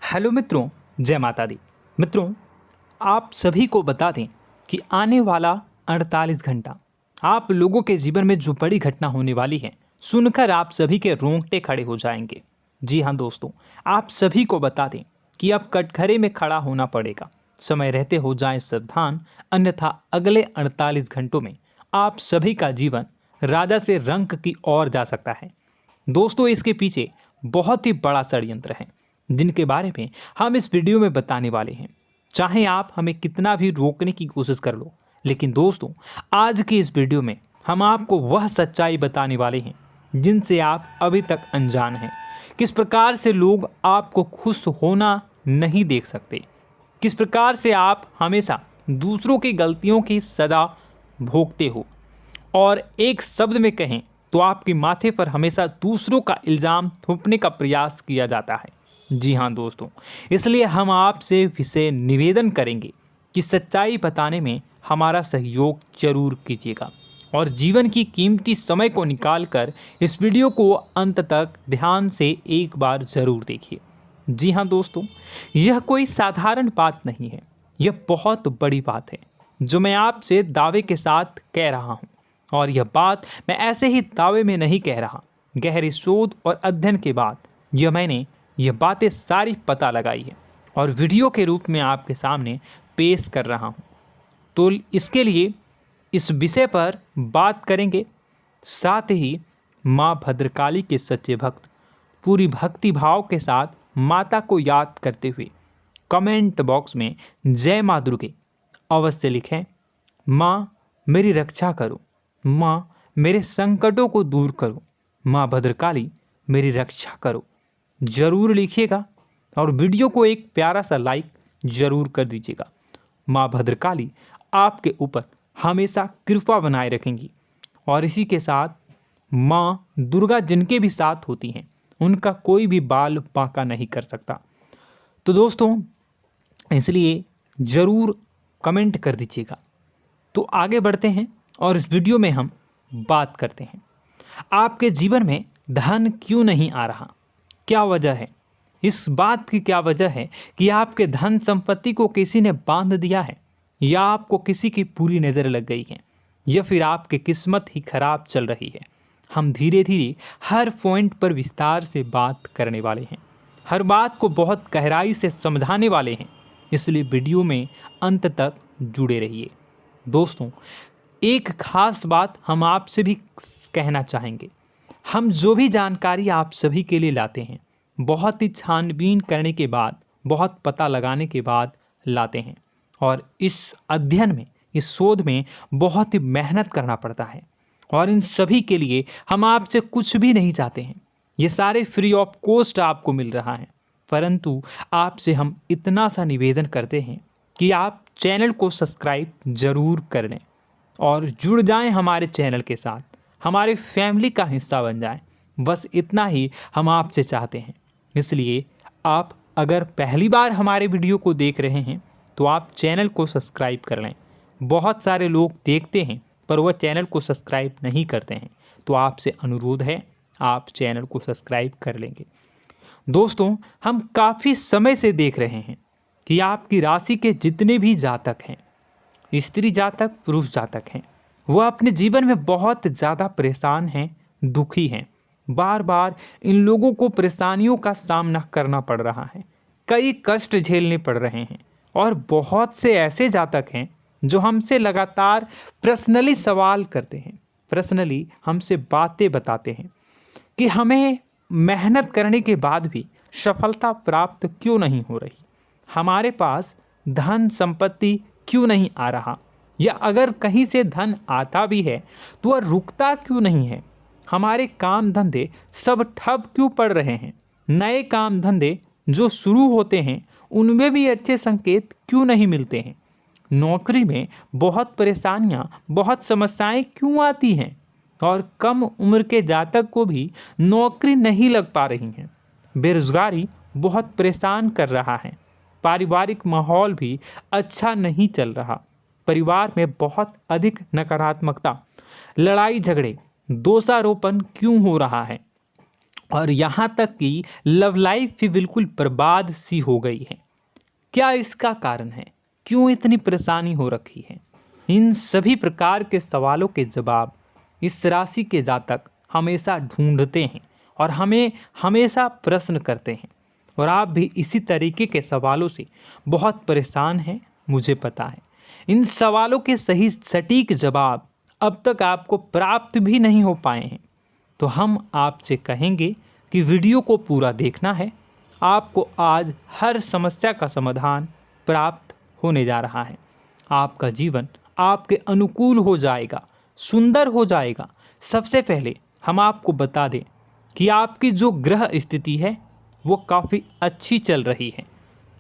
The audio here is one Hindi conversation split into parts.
हेलो मित्रों, जय माता दी। मित्रों, आप सभी को बता दें कि आने वाला 48 घंटा आप लोगों के जीवन में जो बड़ी घटना होने वाली है, सुनकर आप सभी के रोंगटे खड़े हो जाएंगे। जी हाँ दोस्तों, आप सभी को बता दें कि अब कटघरे में खड़ा होना पड़ेगा। समय रहते हो जाएं सावधान, अन्यथा अगले 48 घंटों में आप सभी का जीवन राजा से रंक की ओर जा सकता है। दोस्तों, इसके पीछे बहुत ही बड़ा षड्यंत्र है जिनके बारे में हम इस वीडियो में बताने वाले हैं। चाहे आप हमें कितना भी रोकने की कोशिश कर लो, लेकिन दोस्तों आज की इस वीडियो में हम आपको वह सच्चाई बताने वाले हैं जिनसे आप अभी तक अनजान हैं। किस प्रकार से लोग आपको खुश होना नहीं देख सकते, किस प्रकार से आप हमेशा दूसरों की गलतियों की सज़ा भोगते हो, और एक शब्द में कहें तो आपके माथे पर हमेशा दूसरों का इल्ज़ाम थोपने का प्रयास किया जाता है। जी हाँ दोस्तों, इसलिए हम आपसे विशेष निवेदन करेंगे कि सच्चाई बताने में हमारा सहयोग जरूर कीजिएगा और जीवन की कीमती समय को निकालकर इस वीडियो को अंत तक ध्यान से एक बार ज़रूर देखिए। जी हाँ दोस्तों, यह कोई साधारण बात नहीं है, यह बहुत बड़ी बात है जो मैं आपसे दावे के साथ कह रहा हूँ। और यह बात मैं ऐसे ही दावे में नहीं कह रहा, गहरी शोध और अध्ययन के बाद मैंने यह बातें सारी पता लगाई है और वीडियो के रूप में आपके सामने पेश कर रहा हूँ। तो इसके लिए इस विषय पर बात करेंगे। साथ ही माँ भद्रकाली के सच्चे भक्त पूरी भक्ति भाव के साथ माता को याद करते हुए कमेंट बॉक्स में जय माँ दुर्गे अवश्य लिखें। माँ मेरी रक्षा करो, माँ मेरे संकटों को दूर करो, माँ भद्रकाली मेरी रक्षा करो, ज़रूर लिखिएगा और वीडियो को एक प्यारा सा लाइक ज़रूर कर दीजिएगा। माँ भद्रकाली आपके ऊपर हमेशा कृपा बनाए रखेंगी और इसी के साथ माँ दुर्गा जिनके भी साथ होती हैं उनका कोई भी बाल बांका नहीं कर सकता। तो दोस्तों, इसलिए ज़रूर कमेंट कर दीजिएगा। तो आगे बढ़ते हैं और इस वीडियो में हम बात करते हैं, आपके जीवन में धन क्यों नहीं आ रहा, क्या वजह है। इस बात की क्या वजह है कि आपके धन संपत्ति को किसी ने बांध दिया है, या आपको किसी की पूरी नज़र लग गई है, या फिर आपकी किस्मत ही खराब चल रही है। हम धीरे धीरे हर पॉइंट पर विस्तार से बात करने वाले हैं, हर बात को बहुत गहराई से समझाने वाले हैं, इसलिए वीडियो में अंत तक जुड़े रहिए। दोस्तों, एक खास बात हम आपसे भी कहना चाहेंगे। हम जो भी जानकारी आप सभी के लिए लाते हैं, बहुत ही छानबीन करने के बाद, बहुत पता लगाने के बाद लाते हैं, और इस अध्ययन में, इस शोध में बहुत ही मेहनत करना पड़ता है। और इन सभी के लिए हम आपसे कुछ भी नहीं चाहते हैं, ये सारे फ्री ऑफ कॉस्ट आपको मिल रहा है। परंतु आपसे हम इतना सा निवेदन करते हैं कि आप चैनल को सब्सक्राइब ज़रूर कर लें और जुड़ जाएं हमारे चैनल के साथ, हमारे फैमिली का हिस्सा बन जाएं। बस इतना ही हम आपसे चाहते हैं। इसलिए आप अगर पहली बार हमारे वीडियो को देख रहे हैं तो आप चैनल को सब्सक्राइब कर लें। बहुत सारे लोग देखते हैं पर वह चैनल को सब्सक्राइब नहीं करते हैं, तो आपसे अनुरोध है आप चैनल को सब्सक्राइब कर लेंगे। दोस्तों, हम काफ़ी समय से देख रहे हैं कि आपकी राशि के जितने भी जातक हैं, स्त्री जातक, पुरुष जातक हैं, वह अपने जीवन में बहुत ज़्यादा परेशान हैं, दुखी हैं। बार बार इन लोगों को परेशानियों का सामना करना पड़ रहा है, कई कष्ट झेलने पड़ रहे हैं। और बहुत से ऐसे जातक हैं जो हमसे लगातार पर्सनली सवाल करते हैं, पर्सनली हमसे बातें बताते हैं कि हमें मेहनत करने के बाद भी सफलता प्राप्त क्यों नहीं हो रही, हमारे पास धन संपत्ति क्यों नहीं आ रहा, या अगर कहीं से धन आता भी है तो वह रुकता क्यों नहीं है, हमारे काम धंधे सब ठप क्यों पड़ रहे हैं, नए काम धंधे जो शुरू होते हैं उनमें भी अच्छे संकेत क्यों नहीं मिलते हैं, नौकरी में बहुत परेशानियां, बहुत समस्याएं क्यों आती हैं, और कम उम्र के जातक को भी नौकरी नहीं लग पा रही हैं, बेरोजगारी बहुत परेशान कर रहा है, पारिवारिक माहौल भी अच्छा नहीं चल रहा, परिवार में बहुत अधिक नकारात्मकता, लड़ाई झगड़े, दोषारोपण क्यों हो रहा है, और यहाँ तक कि लव लाइफ भी बिल्कुल बर्बाद सी हो गई है। क्या इसका कारण है? क्यों इतनी परेशानी हो रखी है? इन सभी प्रकार के सवालों के जवाब इस राशि के जातक हमेशा ढूंढते हैं और हमें हमेशा प्रश्न करते हैं। और आप भी इसी तरीके के सवालों से बहुत परेशान हैं, मुझे पता है। इन सवालों के सही सटीक जवाब अब तक आपको प्राप्त भी नहीं हो पाए हैं, तो हम आपसे कहेंगे कि वीडियो को पूरा देखना है। आपको आज हर समस्या का समाधान प्राप्त होने जा रहा है। आपका जीवन आपके अनुकूल हो जाएगा, सुंदर हो जाएगा। सबसे पहले हम आपको बता दें कि आपकी जो ग्रह स्थिति है वो काफ़ी अच्छी चल रही है,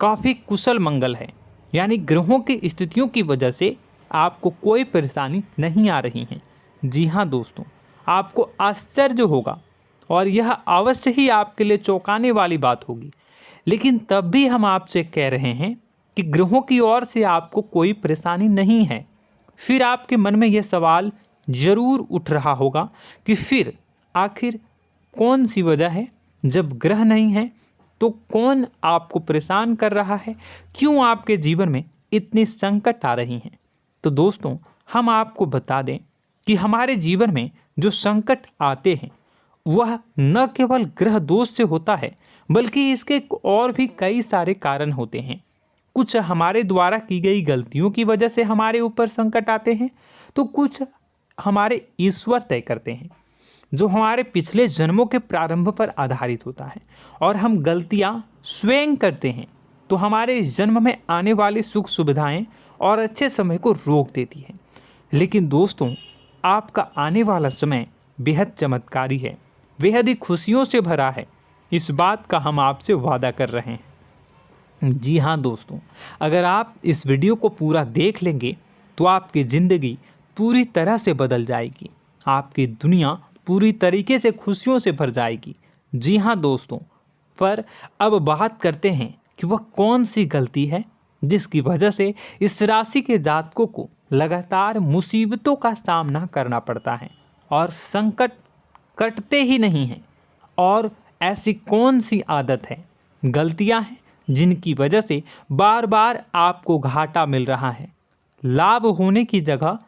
काफ़ी कुशल मंगल है। यानी ग्रहों की स्थितियों की वजह से आपको कोई परेशानी नहीं आ रही है। जी हाँ दोस्तों, आपको आश्चर्य होगा और यह अवश्य ही आपके लिए चौंकाने वाली बात होगी, लेकिन तब भी हम आपसे कह रहे हैं कि ग्रहों की ओर से आपको कोई परेशानी नहीं है। फिर आपके मन में यह सवाल जरूर उठ रहा होगा कि फिर आखिर कौन सी वजह है? जब ग्रह नहीं है तो कौन आपको परेशान कर रहा है? क्यों आपके जीवन में इतनी संकट आ रही हैं? तो दोस्तों, हम आपको बता दें कि हमारे जीवन में जो संकट आते हैं वह न केवल ग्रह दोष से होता है, बल्कि इसके और भी कई सारे कारण होते हैं। कुछ हमारे द्वारा की गई गलतियों की वजह से हमारे ऊपर संकट आते हैं, तो कुछ हमारे ईश्वर तय करते हैं, जो हमारे पिछले जन्मों के प्रारंभ पर आधारित होता है। और हम गलतियां स्वयं करते हैं तो हमारे इस जन्म में आने वाली सुख सुविधाएं और अच्छे समय को रोक देती है। लेकिन दोस्तों, आपका आने वाला समय बेहद चमत्कारी है, बेहद ही खुशियों से भरा है। इस बात का हम आपसे वादा कर रहे हैं। जी हाँ दोस्तों, अगर आप इस वीडियो को पूरा देख लेंगे तो आपकी ज़िंदगी पूरी तरह से बदल जाएगी, आपकी दुनिया पूरी तरीके से खुशियों से भर जाएगी। जी हाँ दोस्तों, पर अब बात करते हैं कि वह कौन सी गलती है जिसकी वजह से इस राशि के जातकों को लगातार मुसीबतों का सामना करना पड़ता है और संकट कटते ही नहीं हैं। और ऐसी कौन सी आदत है, गलतियां हैं जिनकी वजह से बार बार आपको घाटा मिल रहा है, लाभ होने की जगह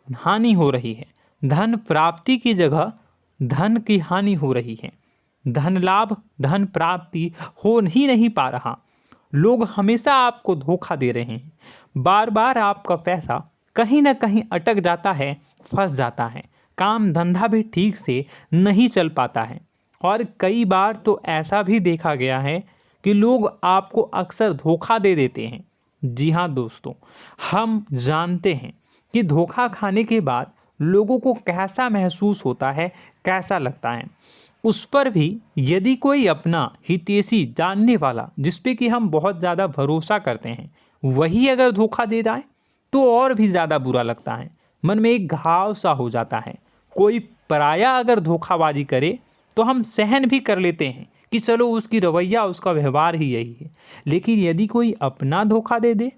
हानि हो रही है, धन प्राप्ति की जगह धन की हानि हो रही है, धन लाभ धन प्राप्ति हो ही नहीं पा रहा, लोग हमेशा आपको धोखा दे रहे हैं, बार बार आपका पैसा कहीं ना कहीं अटक जाता है, फंस जाता है, काम धंधा भी ठीक से नहीं चल पाता है। और कई बार तो ऐसा भी देखा गया है कि लोग आपको अक्सर धोखा दे देते हैं। जी हाँ दोस्तों, हम जानते हैं कि धोखा खाने के बाद लोगों को कैसा महसूस होता है, कैसा लगता है। उस पर भी यदि कोई अपना हितैषी जानने वाला, जिस पे कि हम बहुत ज़्यादा भरोसा करते हैं, वही अगर धोखा दे जाए तो और भी ज़्यादा बुरा लगता है, मन में एक घाव सा हो जाता है। कोई पराया अगर धोखाबाजी करे तो हम सहन भी कर लेते हैं कि चलो उसकी रवैया उसका व्यवहार ही यही है, लेकिन यदि कोई अपना धोखा दे दे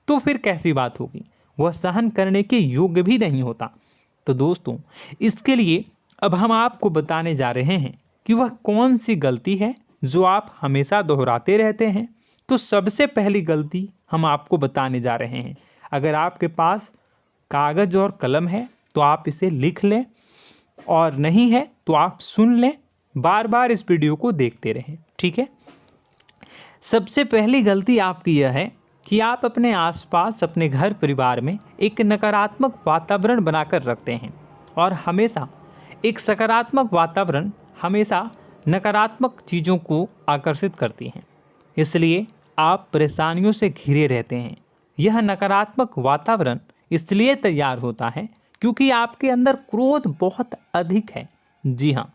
तो फिर कैसी बात होगी, वह सहन करने के योग्य भी नहीं होता। तो दोस्तों, इसके लिए अब हम आपको बताने जा रहे हैं कि वह कौन सी गलती है जो आप हमेशा दोहराते रहते हैं। तो सबसे पहली गलती हम आपको बताने जा रहे हैं। अगर आपके पास कागज़ और कलम है तो आप इसे लिख लें, और नहीं है तो आप सुन लें, बार बार इस वीडियो को देखते रहें, ठीक है। सबसे पहली गलती आपकी यह है कि आप अपने आसपास, अपने घर परिवार में एक नकारात्मक वातावरण बनाकर रखते हैं, और हमेशा एक सकारात्मक वातावरण हमेशा नकारात्मक चीज़ों को आकर्षित करती हैं। इसलिए आप परेशानियों से घिरे रहते हैं। यह नकारात्मक वातावरण इसलिए तैयार होता है क्योंकि आपके अंदर क्रोध बहुत अधिक है। जी हाँ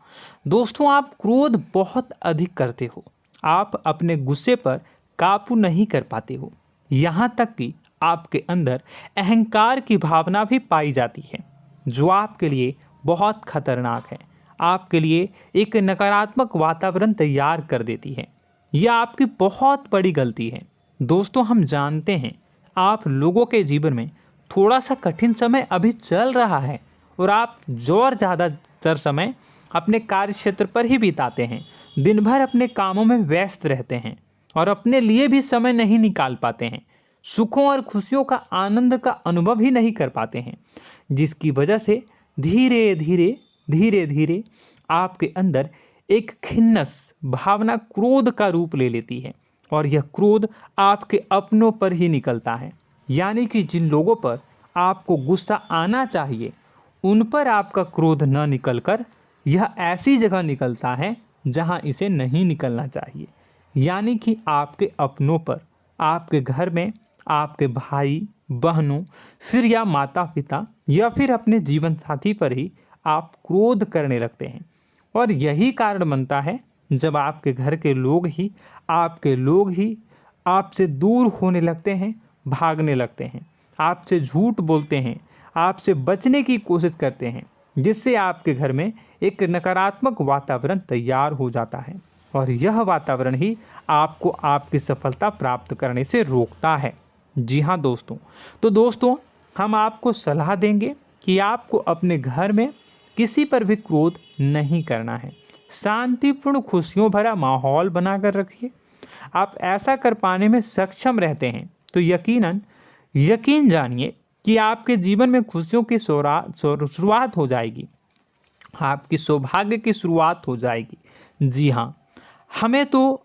दोस्तों, आप क्रोध बहुत अधिक करते हो, आप अपने गुस्से पर काबू नहीं कर पाते हो, यहाँ तक कि आपके अंदर अहंकार की भावना भी पाई जाती है, जो आपके लिए बहुत खतरनाक है, आपके लिए एक नकारात्मक वातावरण तैयार कर देती है। यह आपकी बहुत बड़ी गलती है। दोस्तों, हम जानते हैं आप लोगों के जीवन में थोड़ा सा कठिन समय अभी चल रहा है और आप और ज़्यादा अधिकतर समय अपने कार्य क्षेत्र पर ही बिताते हैं, दिन भर अपने कामों में व्यस्त रहते हैं और अपने लिए भी समय नहीं निकाल पाते हैं, सुखों और खुशियों का आनंद का अनुभव ही नहीं कर पाते हैं, जिसकी वजह से धीरे धीरे आपके अंदर एक खिन्नस भावना क्रोध का रूप ले लेती है और यह क्रोध आपके अपनों पर ही निकलता है। यानी कि जिन लोगों पर आपको गुस्सा आना चाहिए उन पर आपका क्रोध न निकलकर यह ऐसी जगह निकलता है जहां इसे नहीं निकलना चाहिए। यानी कि आपके अपनों पर, आपके घर में आपके भाई बहनों, फिर या माता पिता या फिर अपने जीवन साथी पर ही आप क्रोध करने लगते हैं। और यही कारण बनता है जब आपके घर के लोग ही आपसे दूर होने लगते हैं, भागने लगते हैं, आपसे झूठ बोलते हैं, आपसे बचने की कोशिश करते हैं, जिससे आपके घर में एक नकारात्मक वातावरण तैयार हो जाता है और यह वातावरण ही आपको आपकी सफलता प्राप्त करने से रोकता है। जी हाँ दोस्तों, तो दोस्तों हम आपको सलाह देंगे कि आपको अपने घर में किसी पर भी क्रोध नहीं करना है। शांतिपूर्ण खुशियों भरा माहौल बनाकर रखिए। आप ऐसा कर पाने में सक्षम रहते हैं तो यकीन जानिए कि आपके जीवन में खुशियों की शुरुआत हो जाएगी, आपकी सौभाग्य की शुरुआत हो जाएगी। जी हाँ, हमें तो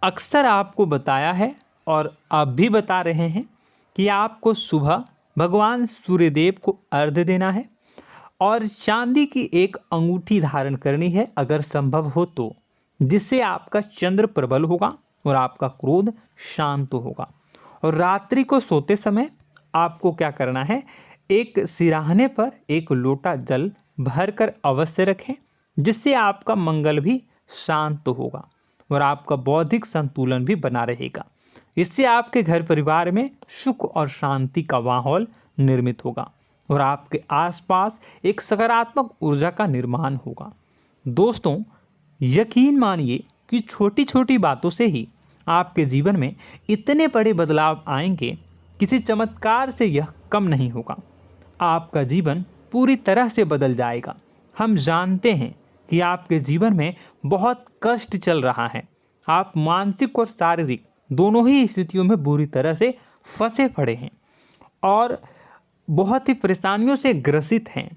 अक्सर आपको बताया है और अब भी बता रहे हैं कि आपको सुबह भगवान सूर्यदेव को अर्घ्य देना है और चांदी की एक अंगूठी धारण करनी है अगर संभव हो तो, जिससे आपका चंद्र प्रबल होगा और आपका क्रोध शांत होगा। और रात्रि को सोते समय आपको क्या करना है, एक सिराहने पर एक लोटा जल भरकर अवश्य रखें, जिससे आपका मंगल भी शांत होगा और आपका बौद्धिक संतुलन भी बना रहेगा। इससे आपके घर परिवार में सुख और शांति का माहौल निर्मित होगा और आपके आसपास एक सकारात्मक ऊर्जा का निर्माण होगा। दोस्तों यकीन मानिए कि छोटी छोटी बातों से ही आपके जीवन में इतने बड़े बदलाव आएंगे, किसी चमत्कार से यह कम नहीं होगा। आपका जीवन पूरी तरह से बदल जाएगा। हम जानते हैं कि आपके जीवन में बहुत कष्ट चल रहा है, आप मानसिक और शारीरिक दोनों ही स्थितियों में बुरी तरह से फंसे पड़े हैं और बहुत ही परेशानियों से ग्रसित हैं।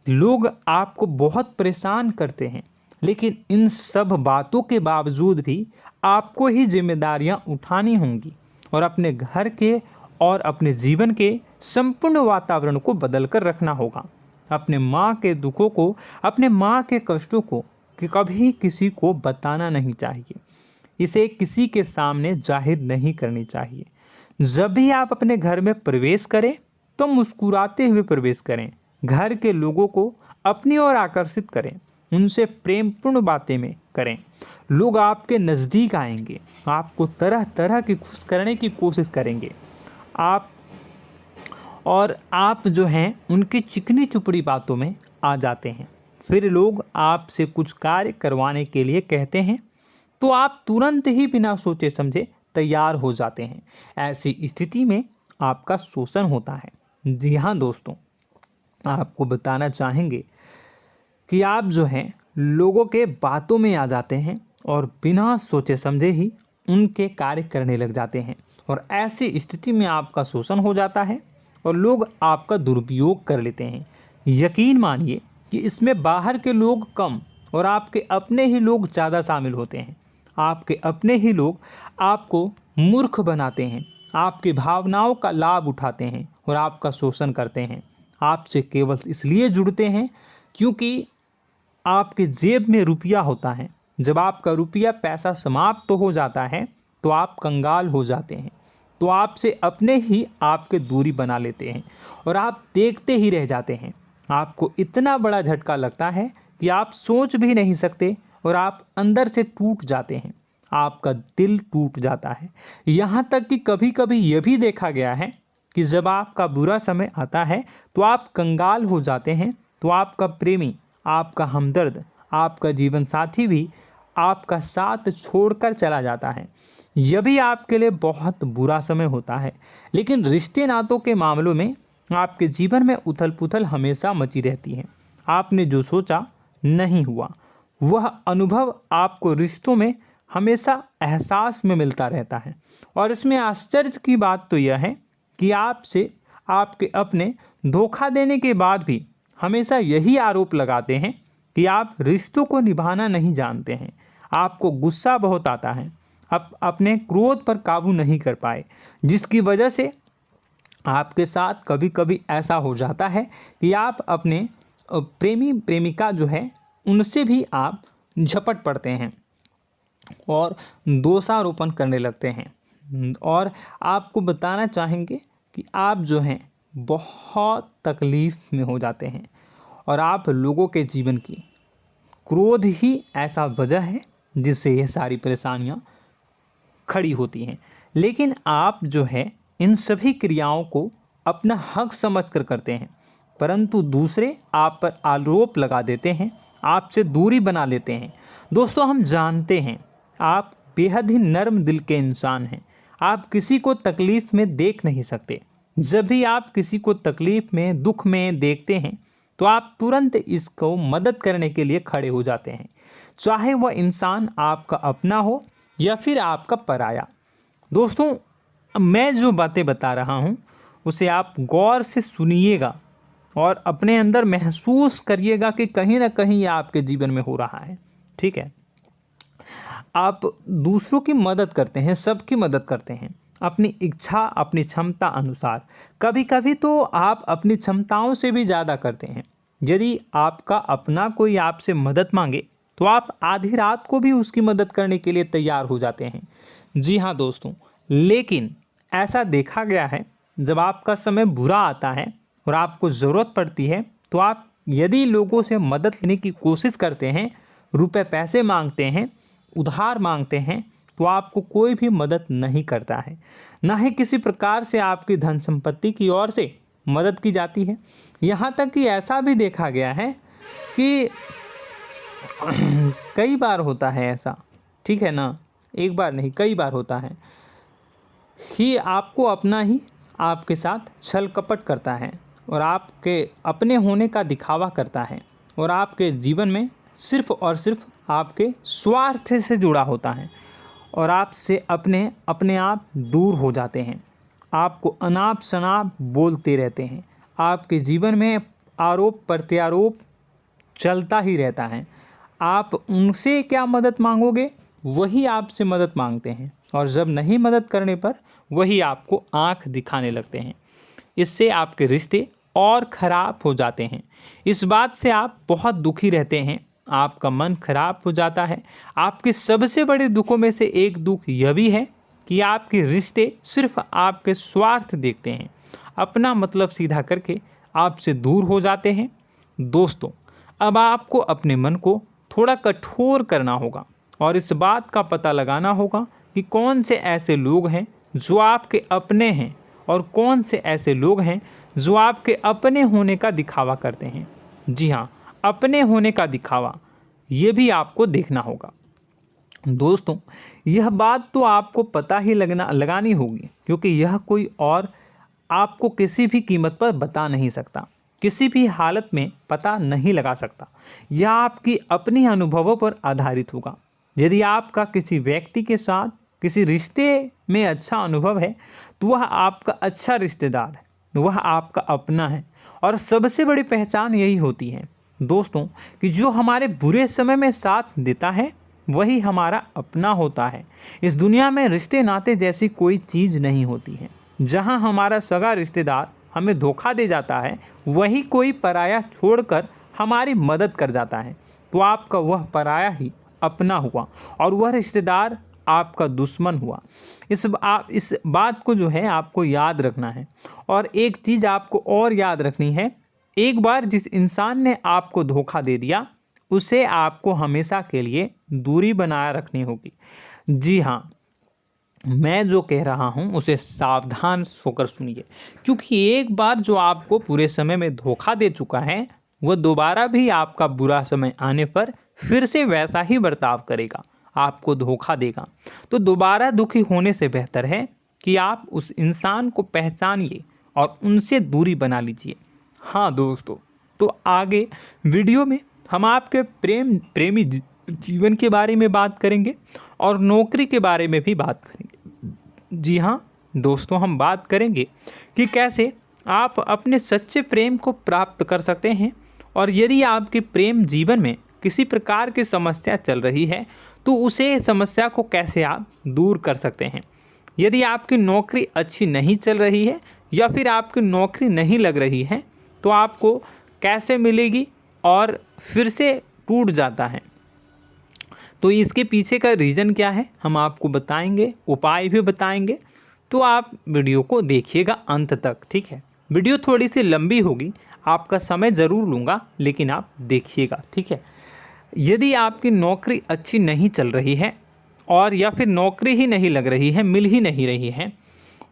लोग आपको बहुत परेशान करते हैं, लेकिन इन सब बातों के बावजूद भी आपको ही जिम्मेदारियां उठानी होंगी और अपने घर के और अपने जीवन के संपूर्ण वातावरण को बदल कर रखना होगा। अपने माँ के दुखों को, अपने माँ के कष्टों को कभी किसी को बताना नहीं चाहिए, इसे किसी के सामने जाहिर नहीं करनी चाहिए। जब भी आप अपने घर में प्रवेश करें तो मुस्कुराते हुए प्रवेश करें, घर के लोगों को अपनी ओर आकर्षित करें, उनसे प्रेमपूर्ण बातें में करें। लोग आपके नज़दीक आएंगे, आपको तरह तरह की खुश करने की कोशिश करेंगे। आप जो हैं उनकी चिकनी चुपड़ी बातों में आ जाते हैं। फिर लोग आपसे कुछ कार्य करवाने के लिए कहते हैं तो आप तुरंत ही बिना सोचे समझे तैयार हो जाते हैं। ऐसी स्थिति में आपका शोषण होता है। जी हाँ दोस्तों, आपको बताना चाहेंगे कि आप जो हैं लोगों के बातों में आ जाते हैं और बिना सोचे समझे ही उनके कार्य करने लग जाते हैं और ऐसी स्थिति में आपका शोषण हो जाता है और लोग आपका दुरुपयोग कर लेते हैं। यकीन मानिए कि इसमें बाहर के लोग कम और आपके अपने ही लोग ज़्यादा शामिल होते हैं। आपके अपने ही लोग आपको मूर्ख बनाते हैं, आपकी भावनाओं का लाभ उठाते हैं और आपका शोषण करते हैं। आपसे केवल इसलिए जुड़ते हैं क्योंकि आपके जेब में रुपया होता है। जब आपका रुपया पैसा समाप्त हो जाता है तो आप कंगाल हो जाते हैं, तो आपसे अपने ही आपके दूरी बना लेते हैं और आप देखते ही रह जाते हैं। आपको इतना बड़ा झटका लगता है कि आप सोच भी नहीं सकते और आप अंदर से टूट जाते हैं, आपका दिल टूट जाता है। यहाँ तक कि कभी कभी यह भी देखा गया है कि जब आपका बुरा समय आता है तो आप कंगाल हो जाते हैं, तो आपका प्रेमी, आपका हमदर्द, आपका जीवन साथी भी आपका साथ छोड़कर चला जाता है। यह भी आपके लिए बहुत बुरा समय होता है। लेकिन रिश्ते नातों के मामलों में आपके जीवन में उथल पुथल हमेशा मची रहती है। आपने जो सोचा नहीं हुआ। वह अनुभव आपको रिश्तों में हमेशा एहसास में मिलता रहता है। और इसमें आश्चर्य की बात तो यह है कि आपसे आपके अपने धोखा देने के बाद भी हमेशा यही आरोप लगाते हैं कि आप रिश्तों को निभाना नहीं जानते हैं। आपको गुस्सा बहुत आता है, अपने क्रोध पर काबू नहीं कर पाए, जिसकी वजह से आपके साथ कभी कभी ऐसा हो जाता है कि आप अपने प्रेमी प्रेमिका जो है उनसे भी आप झपट पड़ते हैं और दोषारोपण करने लगते हैं। और आपको बताना चाहेंगे कि आप जो हैं बहुत तकलीफ़ में हो जाते हैं और आप लोगों के जीवन की क्रोध ही ऐसा वजह है जिससे ये सारी परेशानियां खड़ी होती हैं। लेकिन आप जो है इन सभी क्रियाओं को अपना हक समझकर करते हैं, परंतु दूसरे आप पर आरोप लगा देते हैं, आपसे दूरी बना लेते हैं। दोस्तों, हम जानते हैं आप बेहद ही नर्म दिल के इंसान हैं। आप किसी को तकलीफ़ में देख नहीं सकते। जब भी आप किसी को तकलीफ़ में, दुख में देखते हैं तो आप तुरंत इसको मदद करने के लिए खड़े हो जाते हैं, चाहे वह इंसान आपका अपना हो या फिर आपका पराया। दोस्तों, मैं जो बातें बता रहा हूँ उसे आप गौर से सुनिएगा और अपने अंदर महसूस करिएगा कि कहीं ना कहीं ये आपके जीवन में हो रहा है। ठीक है, आप दूसरों की मदद करते हैं, सबकी मदद करते हैं अपनी इच्छा, अपनी क्षमता अनुसार। कभी कभी तो आप अपनी क्षमताओं से भी ज़्यादा करते हैं। यदि आपका अपना कोई आपसे मदद मांगे तो आप आधी रात को भी उसकी मदद करने के लिए तैयार हो जाते हैं। जी हाँ दोस्तों, लेकिन ऐसा देखा गया है जब आपका समय बुरा आता है और आपको ज़रूरत पड़ती है तो आप यदि लोगों से मदद लेने की कोशिश करते हैं, रुपए पैसे मांगते हैं, उधार मांगते हैं, तो आपको कोई भी मदद नहीं करता है। ना ही किसी प्रकार से आपकी धन संपत्ति की ओर से मदद की जाती है। यहाँ तक कि ऐसा भी देखा गया है कि कई बार होता है ऐसा, ठीक है ना, एक बार नहीं कई बार होता है कि आपको अपना ही आपके साथ छल कपट करता है और आपके अपने होने का दिखावा करता है और आपके जीवन में सिर्फ और सिर्फ आपके स्वार्थ से जुड़ा होता है और आपसे अपने आप दूर हो जाते हैं। आपको अनाप शनाप बोलते रहते हैं। आपके जीवन में आरोप प्रत्यारोप चलता ही रहता है। आप उनसे क्या मदद मांगोगे, वही आपसे मदद मांगते हैं और जब नहीं मदद करने पर वही आपको आंख दिखाने लगते हैं। इससे आपके रिश्ते और ख़राब हो जाते हैं। इस बात से आप बहुत दुखी रहते हैं, आपका मन खराब हो जाता है। आपके सबसे बड़े दुखों में से एक दुख यह भी है कि आपके रिश्ते सिर्फ आपके स्वार्थ देखते हैं, अपना मतलब सीधा करके आपसे दूर हो जाते हैं। दोस्तों, अब आपको अपने मन को थोड़ा कठोर करना होगा और इस बात का पता लगाना होगा कि कौन से ऐसे लोग हैं जो आपके अपने हैं और कौन से ऐसे लोग हैं जो आपके अपने होने का दिखावा करते हैं। जी हाँ, अपने होने का दिखावा, ये भी आपको देखना होगा। दोस्तों, यह बात तो आपको पता ही लगानी होगी, क्योंकि यह कोई और आपको किसी भी कीमत पर बता नहीं सकता, किसी भी हालत में पता नहीं लगा सकता। यह आपकी अपनी अनुभवों पर आधारित होगा। यदि आपका किसी व्यक्ति के साथ किसी रिश्ते में अच्छा अनुभव है तो वह आपका अच्छा रिश्तेदार है, वह आपका अपना है। और सबसे बड़ी पहचान यही होती है दोस्तों कि जो हमारे बुरे समय में साथ देता है वही हमारा अपना होता है। इस दुनिया में रिश्ते नाते जैसी कोई चीज़ नहीं होती है। जहां हमारा सगा रिश्तेदार हमें धोखा दे जाता है, वही कोई पराया छोड़कर हमारी मदद कर जाता है, तो आपका वह पराया ही अपना हुआ और वह रिश्तेदार आपका दुश्मन हुआ। इस बात को जो है आपको याद रखना है। और एक चीज़ आपको और याद रखनी है, एक बार जिस इंसान ने आपको धोखा दे दिया उसे आपको हमेशा के लिए दूरी बनाए रखनी होगी। जी हाँ, मैं जो कह रहा हूँ उसे सावधान होकर सुनिए, क्योंकि एक बार जो आपको पूरे समय में धोखा दे चुका है वह दोबारा भी आपका बुरा समय आने पर फिर से वैसा ही बर्ताव करेगा, आपको धोखा देगा। तो दोबारा दुखी होने से बेहतर है कि आप उस इंसान को पहचानिए और उनसे दूरी बना लीजिए। हाँ दोस्तों, तो आगे वीडियो में हम आपके प्रेमी जीवन के बारे में बात करेंगे और नौकरी के बारे में भी बात करेंगे। जी हाँ दोस्तों, हम बात करेंगे कि कैसे आप अपने सच्चे प्रेम को प्राप्त कर सकते हैं, और यदि आपके प्रेम जीवन में किसी प्रकार की समस्या चल रही है तो उसे समस्या को कैसे आप दूर कर सकते हैं। यदि आपकी नौकरी अच्छी नहीं चल रही है या फिर आपकी नौकरी नहीं लग रही है तो आपको कैसे मिलेगी और फिर से टूट जाता है, तो इसके पीछे का रीज़न क्या है हम आपको बताएंगे, उपाय भी बताएंगे। तो आप वीडियो को देखिएगा अंत तक, ठीक है। वीडियो थोड़ी सी लंबी होगी, आपका समय ज़रूर लूँगा, लेकिन आप देखिएगा, ठीक है। यदि आपकी नौकरी अच्छी नहीं चल रही है और या फिर नौकरी ही नहीं लग रही है, मिल ही नहीं रही है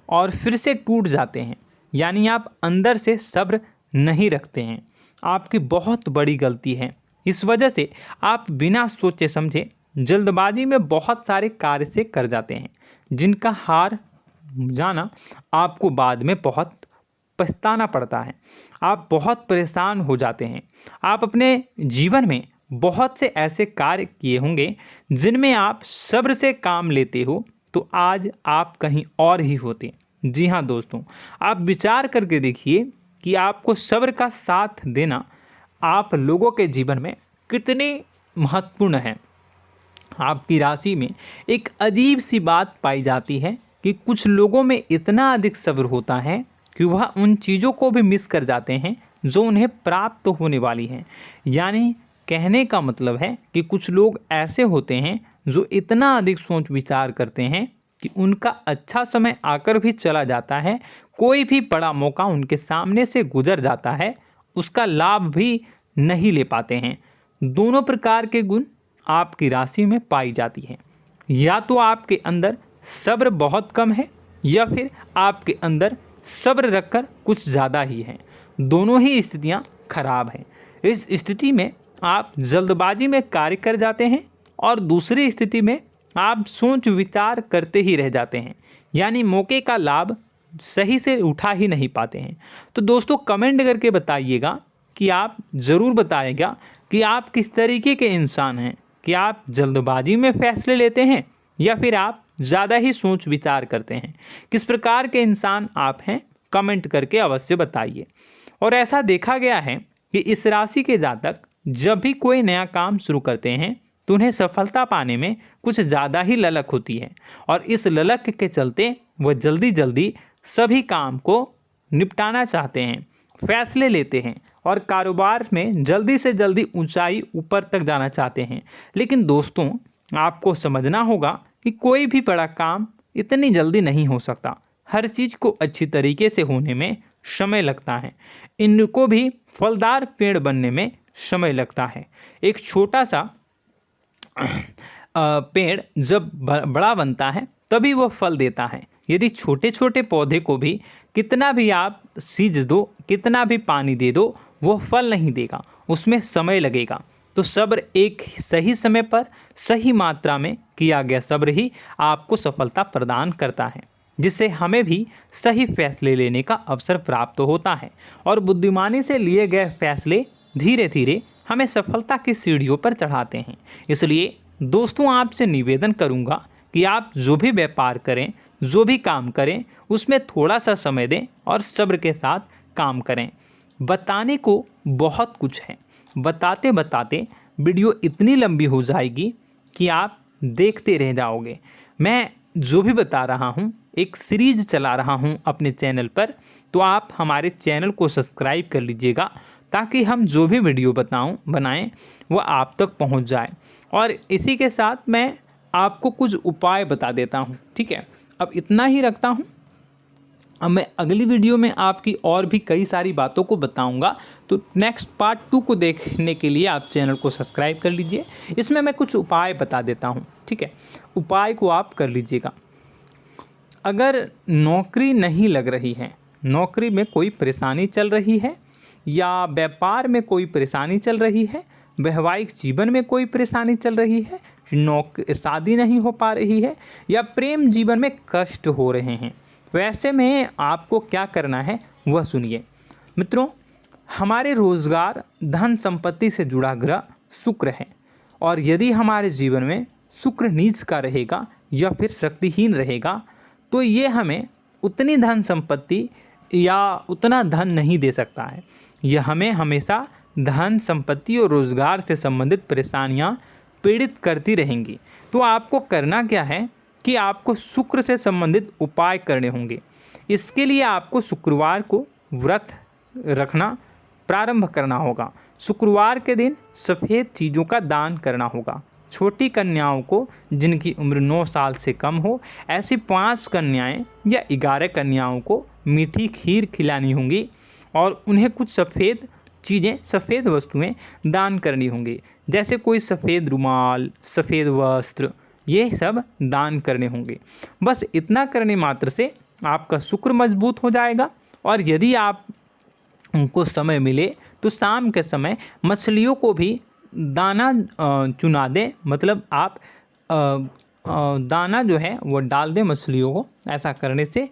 और फिर से टूट जाते हैं, यानी आप अंदर से सब्र नहीं रखते हैं, आपकी बहुत बड़ी गलती है। इस वजह से आप बिना सोचे समझे जल्दबाजी में बहुत सारे कार्य से कर जाते हैं, जिनका हार जाना आपको बाद में बहुत पछताना पड़ता है। आप बहुत परेशान हो जाते हैं। आप अपने जीवन में बहुत से ऐसे कार्य किए होंगे जिनमें आप सब्र से काम लेते हो, तो आज आप कहीं और ही होते। जी हाँ दोस्तों, आप विचार करके देखिए कि आपको सब्र का साथ देना आप लोगों के जीवन में कितनी महत्वपूर्ण है। आपकी राशि में एक अजीब सी बात पाई जाती है कि कुछ लोगों में इतना अधिक सब्र होता है कि वह उन चीज़ों को भी मिस कर जाते हैं जो उन्हें प्राप्त होने वाली हैं। यानी कहने का मतलब है कि कुछ लोग ऐसे होते हैं जो इतना अधिक सोच विचार करते हैं कि उनका अच्छा समय आकर भी चला जाता है, कोई भी बड़ा मौका उनके सामने से गुजर जाता है, उसका लाभ भी नहीं ले पाते हैं। दोनों प्रकार के गुण आपकी राशि में पाई जाती हैं। या तो आपके अंदर सब्र बहुत कम है या फिर आपके अंदर सब्र रखकर कुछ ज़्यादा ही है। दोनों ही स्थितियाँ खराब हैं। इस स्थिति में आप जल्दबाजी में कार्य कर जाते हैं और दूसरी स्थिति में आप सोच विचार करते ही रह जाते हैं, यानी मौके का लाभ सही से उठा ही नहीं पाते हैं। तो दोस्तों कमेंट करके बताइएगा कि आप ज़रूर बताइएगा कि आप किस तरीके के इंसान हैं, कि आप जल्दबाजी में फैसले लेते हैं या फिर आप ज़्यादा ही सोच विचार करते हैं। किस प्रकार के इंसान आप हैं, कमेंट करके अवश्य बताइए। और ऐसा देखा गया है कि इस राशि के जातक जब भी कोई नया काम शुरू करते हैं तो उन्हें सफलता पाने में कुछ ज़्यादा ही ललक होती है, और इस ललक के चलते वह जल्दी जल्दी सभी काम को निपटाना चाहते हैं, फैसले लेते हैं और कारोबार में जल्दी से जल्दी ऊंचाई ऊपर तक जाना चाहते हैं। लेकिन दोस्तों आपको समझना होगा कि कोई भी बड़ा काम इतनी जल्दी नहीं हो सकता। हर चीज़ को अच्छी तरीके से होने में समय लगता है। इनको भी फलदार पेड़ बनने में समय लगता है। एक छोटा सा पेड़ जब बड़ा बनता है तभी वो फल देता है। यदि छोटे छोटे पौधे को भी कितना भी आप सींच दो, कितना भी पानी दे दो, वो फल नहीं देगा, उसमें समय लगेगा। तो सब्र एक सही समय पर सही मात्रा में किया गया सब्र ही आपको सफलता प्रदान करता है, जिससे हमें भी सही फैसले लेने का अवसर प्राप्त होता है। और बुद्धिमानी से लिए गए फैसले धीरे धीरे हमें सफलता की सीढ़ियों पर चढ़ाते हैं। इसलिए दोस्तों आपसे निवेदन करूंगा कि आप जो भी व्यापार करें, जो भी काम करें, उसमें थोड़ा सा समय दें और सब्र के साथ काम करें। बताने को बहुत कुछ है, बताते बताते वीडियो इतनी लंबी हो जाएगी कि आप देखते रह जाओगे। मैं जो भी बता रहा हूँ एक सीरीज चला रहा हूँ अपने चैनल पर, तो आप हमारे चैनल को सब्सक्राइब कर लीजिएगा ताकि हम जो भी वीडियो बनाएं वो आप तक पहुँच जाए। और इसी के साथ मैं आपको कुछ उपाय बता देता हूँ, ठीक है। अब इतना ही रखता हूँ। अब मैं अगली वीडियो में आपकी और भी कई सारी बातों को बताऊंगा। तो नेक्स्ट पार्ट 2 को देखने के लिए आप चैनल को सब्सक्राइब कर लीजिए। इसमें मैं कुछ उपाय बता देता हूं, ठीक है। उपाय को आप कर लीजिएगा। अगर नौकरी नहीं लग रही है, नौकरी में कोई परेशानी चल रही है, या व्यापार में कोई परेशानी चल रही है, वैवाहिक जीवन में कोई परेशानी चल रही है, शादी नहीं हो पा रही है, या प्रेम जीवन में कष्ट हो रहे हैं, वैसे में आपको क्या करना है वह सुनिए। मित्रों, हमारे रोजगार धन संपत्ति से जुड़ा ग्रह शुक्र है, और यदि हमारे जीवन में शुक्र नीच का रहेगा या फिर शक्तिहीन रहेगा तो ये हमें उतनी धन संपत्ति या उतना धन नहीं दे सकता है। यह हमें हमेशा धन संपत्ति और रोजगार से संबंधित परेशानियां पीड़ित करती रहेंगी। तो आपको करना क्या है कि आपको शुक्र से संबंधित उपाय करने होंगे। इसके लिए आपको शुक्रवार को व्रत रखना प्रारंभ करना होगा। शुक्रवार के दिन सफ़ेद चीज़ों का दान करना होगा। छोटी कन्याओं को जिनकी उम्र 9 साल से कम हो, ऐसी 5 कन्याएं या 11 कन्याओं को मीठी खीर खिलानी होंगी और उन्हें कुछ सफ़ेद चीज़ें, सफ़ेद वस्तुएं दान करनी होंगी, जैसे कोई सफ़ेद रुमाल, सफ़ेद वस्त्र, ये सब दान करने होंगे। बस इतना करने मात्र से आपका शुक्र मजबूत हो जाएगा। और यदि आप उनको समय मिले तो शाम के समय मछलियों को भी दाना चुना दें, मतलब आप दाना जो है वो डाल दें मछलियों को। ऐसा करने से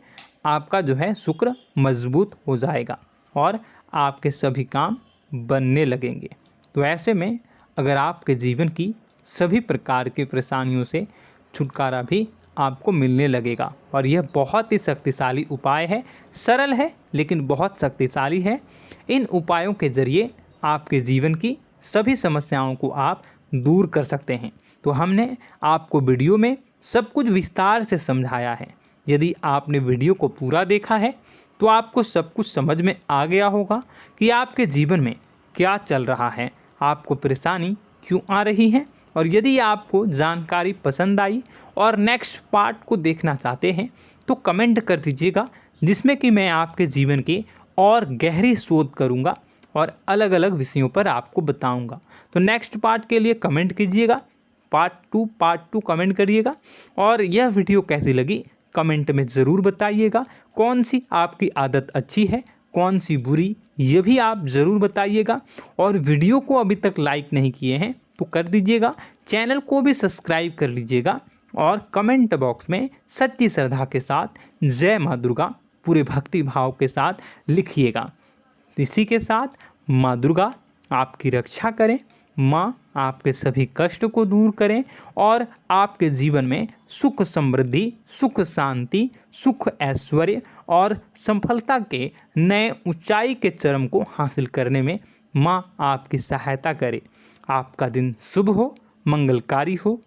आपका जो है शुक्र मजबूत हो जाएगा और आपके सभी काम बनने लगेंगे। तो ऐसे में अगर आपके जीवन की सभी प्रकार की परेशानियों से छुटकारा भी आपको मिलने लगेगा। और यह बहुत ही शक्तिशाली उपाय है, सरल है लेकिन बहुत शक्तिशाली है। इन उपायों के ज़रिए आपके जीवन की सभी समस्याओं को आप दूर कर सकते हैं। तो हमने आपको वीडियो में सब कुछ विस्तार से समझाया है। यदि आपने वीडियो को पूरा देखा है तो आपको सब कुछ समझ में आ गया होगा कि आपके जीवन में क्या चल रहा है, आपको परेशानी क्यों आ रही है। और यदि आपको जानकारी पसंद आई और नेक्स्ट पार्ट को देखना चाहते हैं तो कमेंट कर दीजिएगा, जिसमें कि मैं आपके जीवन की और गहरी शोध करूंगा और अलग अलग विषयों पर आपको बताऊंगा। तो नेक्स्ट पार्ट के लिए कमेंट कीजिएगा, पार्ट टू कमेंट करिएगा। और यह वीडियो कैसी लगी कमेंट में ज़रूर बताइएगा। कौन सी आपकी आदत अच्छी है, कौन सी बुरी, ये भी आप ज़रूर बताइएगा। और वीडियो को अभी तक लाइक नहीं किए हैं तो कर दीजिएगा, चैनल को भी सब्सक्राइब कर लीजिएगा और कमेंट बॉक्स में सच्ची श्रद्धा के साथ जय माँ दुर्गा पूरे भक्ति भाव के साथ लिखिएगा। इसी के साथ माँ दुर्गा आपकी रक्षा करें, माँ आपके सभी कष्ट को दूर करें और आपके जीवन में सुख समृद्धि, सुख शांति, सुख ऐश्वर्य और सफलता के नए ऊंचाई के चरम को हासिल करने में माँ आपकी सहायता करे। आपका दिन शुभ हो, मंगलकारी हो।